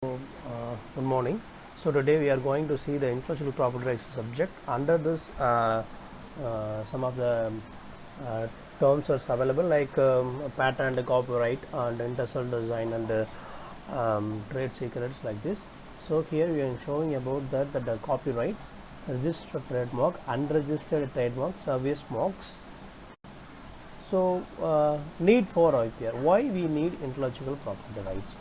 Good morning. So today we are going to see the intellectual property rights subject. Under this, some of the uh, terms are available like patent, copyright, and intellectual design and trade secrets like this. So here we are showing about that the copyrights, registered trademark, unregistered trademark, service marks. So need for IPR. Why we need intellectual property rights?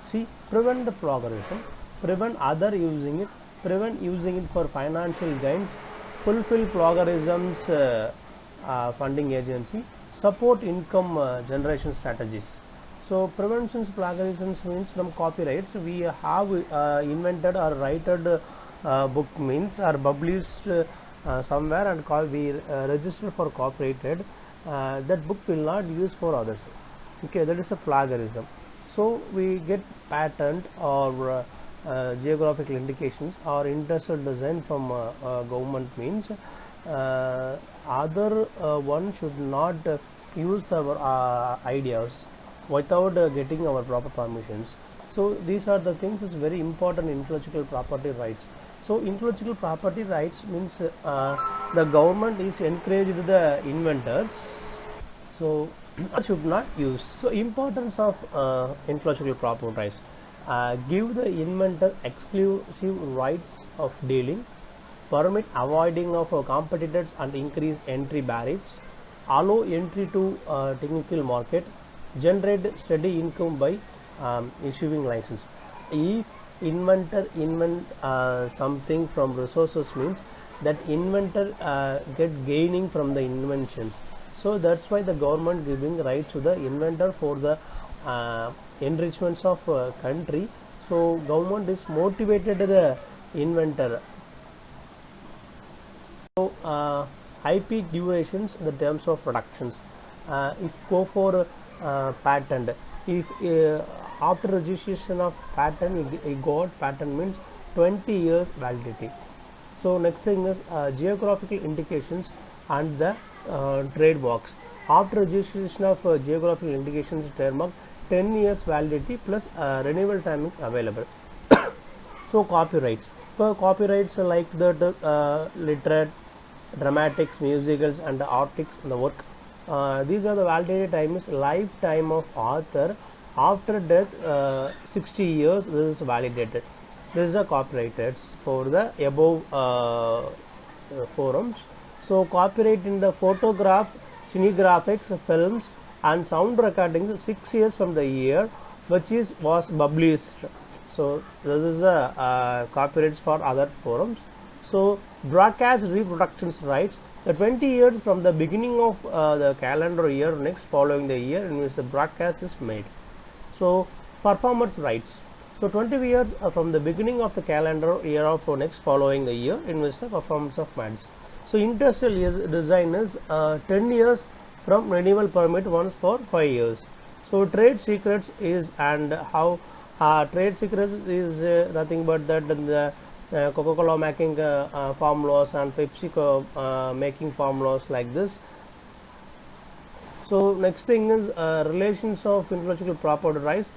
See, prevent the plagiarism, prevent other using it, prevent using it for financial gains, fulfill plagiarism's funding agency, support income generation strategies. So prevention plagiarism means from copyrights we have invented or written book means are published somewhere and call we register for copyrighted, that book will not use for others. Okay, that is a plagiarism. So we get patent or geographical indications or industrial design from government means other one should not use our ideas without getting our proper permissions. So these are the things is very important in intellectual property rights. So intellectual property rights means the government is encouraged the inventors, so should not use. So importance of intellectual property rights: give the inventor exclusive rights of dealing, permit avoiding of competitors and increase entry barriers, allow entry to technical market, generate steady income by issuing license. If inventor invent something from resources means that inventor get gaining from the inventions. So that's why the government giving right to the inventor for the enrichments of country. So government is motivated the inventor. So IP durations in the terms of productions. If go for patent, if after registration of patent you got patent means 20 years validity. So next thing is geographical indications and the trademarks. After registration of geographical indications trademark, 10 years validity plus renewal timing available. So copyrights. So copyrights like the literate, dramatics, musicals, and the artists and the work. These are the validated time is lifetime of author. After death, 60 years. This is validated. This is a copyrighted for the above forums. So copyright in the photograph, cinegraphics, films, and sound recordings 6 years from the year which is was published. So this is the copyrights for other forums. So broadcast reproductions rights, the 20 years from the beginning of the calendar year next following the year in which the broadcast is made. So performance rights, so 20 years from the beginning of the calendar year of next following the year in which the performance of mads. So industrial design is 10 years from renewal permit once for 5 years. So trade secrets is, and how trade secrets is nothing but that the Coca-Cola making formulas and PepsiCo making formulas like this. So next thing is relations of intellectual property rights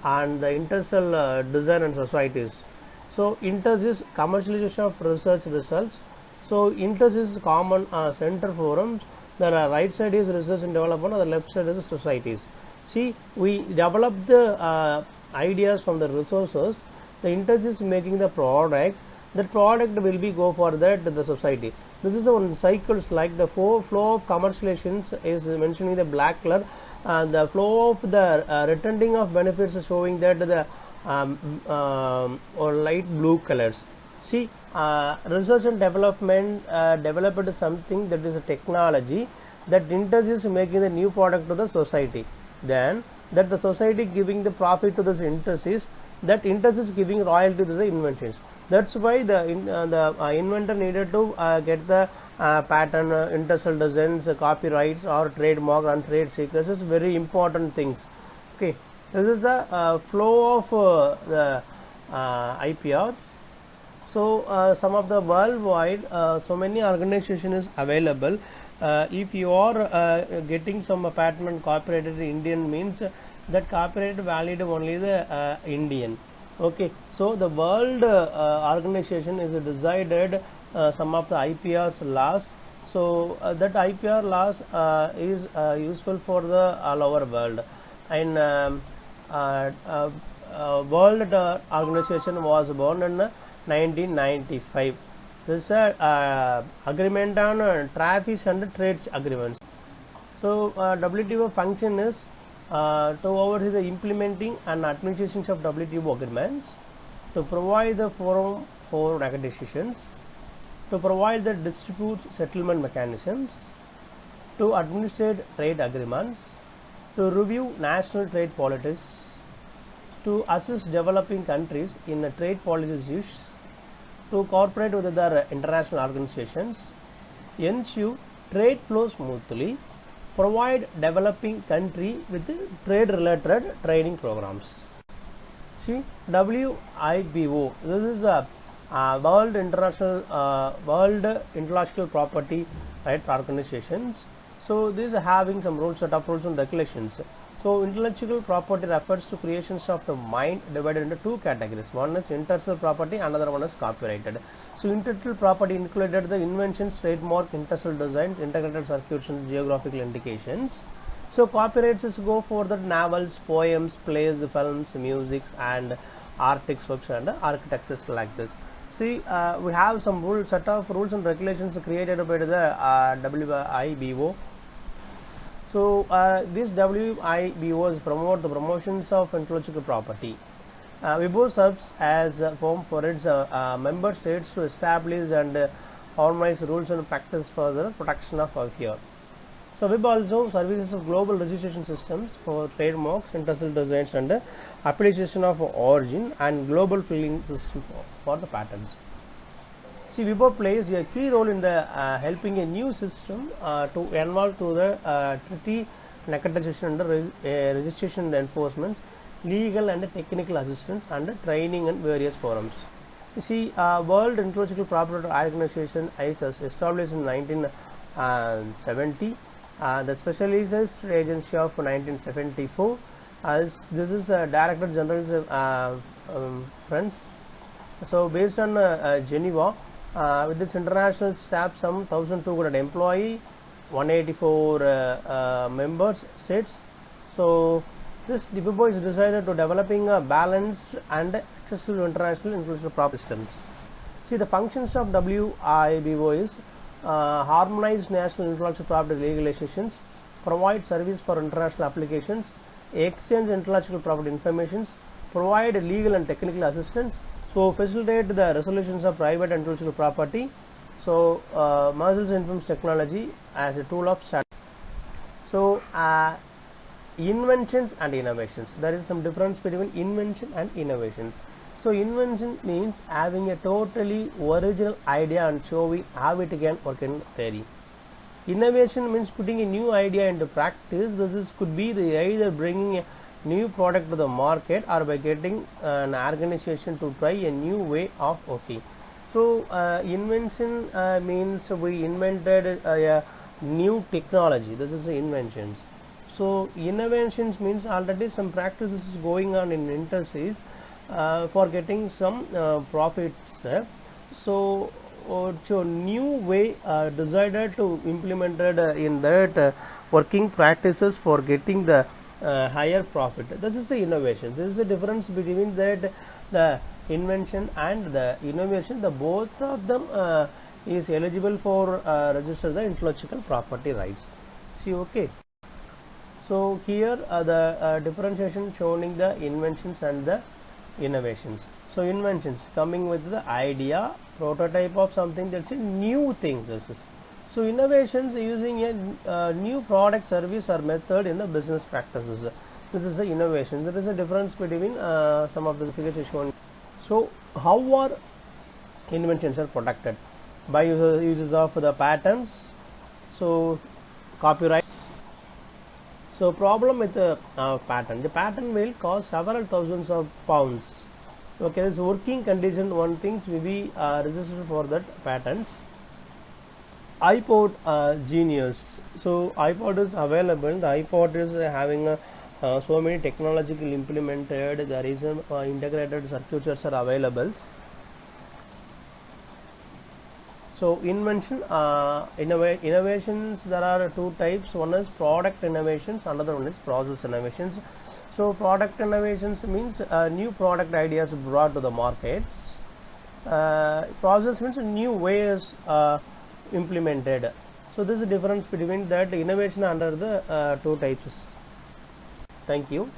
and the industrial design and societies. So INTERS is commercialization of research results. So INTERS is common center forums. The right side is research and development, and the left side is societies. See, we develop the ideas from the resources. The INTERS is making the product. That product will be go for that the society. This is one cycles like the flow of commercializations is mentioning the black color, and the flow of the returning of benefits is showing that the or light blue colors. See, research and development developed something that is a technology that INTERS is making the new product to the society. Then that the society giving the profit to the INTERS is, that INTERS is giving royalty to the inventions. That's why the inventor needed to get the patent, industrial designs, copyrights or trademark and trade secrets is very important things. Okay, this is the flow of the IPR. So some of the worldwide, so many organization is available. If you are getting some patent copyrighted Indian means that copyright valid only the Indian. Okay, so the world organization is decided some of the IPR's laws. So that IPR laws is useful for the all over world. And uh, uh, World Organization was born in 1995. This is a agreement on traffic and trades agreements. So WTO function is to oversee the implementing and administration of WTO agreements, to provide the forum for negotiations, to provide the dispute settlement mechanisms, to administrate trade agreements, to review national trade policies, to assist developing countries in the trade policy issues, to cooperate with other international organizations, ensure trade flows smoothly, provide developing country with trade related training programs. See, WIPO, this is a World Intellectual Property Right Organizations. So this is having some rules, set of rules and regulations. So intellectual property refers to creations of the mind divided into two categories. One is intellectual property, another one is copyrighted. So intellectual property included the inventions, trademark, industrial designs, integrated circuits and geographical indications. So copyrights is go for the novels, poems, plays, films, music and artists works and architectures like this. See, we have some rules, set of rules and regulations created by the WIBO. So this WIBO is promote the promotions of intellectual property. WIBO serves as a forum for its member states to establish and harmonize rules and practice for the protection of here. So WIB also services of global registration systems for trademarks, industrial designs and application of origin and global filing system for the patents. See, WIPO plays a key role in the helping a new system to involve to the treaty negotiation and registration and enforcement, legal and technical assistance and training and various forums. You see, World Intellectual Property Organization ISIS established in 1970. The Specialized Agency of 1974. As this is Director General's friends. So based on Geneva, with this international staff, some 1,200 employee, 184 members states. So this WIPO is decided to developing a balanced and accessible international intellectual property systems. See, the functions of WIPO is harmonize national intellectual property regulations, provide service for international applications, exchange intellectual property information, provide legal and technical assistance, so facilitate the resolutions of private intellectual property. So Muscles Informs Technology as a tool of study. So inventions and innovations. There is some difference between invention and innovations. So invention means having a totally original idea and showing how it can work in theory. Innovation means putting a new idea into practice. Could be either bringing a new product to the market or by getting an organization to try a new way of working. So invention means we invented a new technology. This is the inventions. So innovations means already some practices is going on in industries for getting some profits. So new way decided to implemented in that working practices for getting the higher profit. This is the innovation. This is the difference between that the invention and the innovation. The both of them is eligible for register the intellectual property rights. See, okay. So here the differentiation showing the inventions and the innovations. So inventions coming with the idea, prototype of something, that's a new things. So innovations using a new product, service or method in the business practices. This is the innovation. There is a difference between some of the figures shown. So how are inventions are protected? By uses of the patents, so copyrights. So problem with the patent. The patent will cost several thousands of pounds. Okay, this working condition one things will be registered for that patents. iPod Genius. So iPod is available. The iPod is having a so many technological implemented, there is integrated circuits are available. So invention, innovations, there are two types. One is product innovations, another one is process innovations. So product innovations means new product ideas brought to the markets. Process means new ways implemented. So this is the difference between that innovation under the two types. Thank you.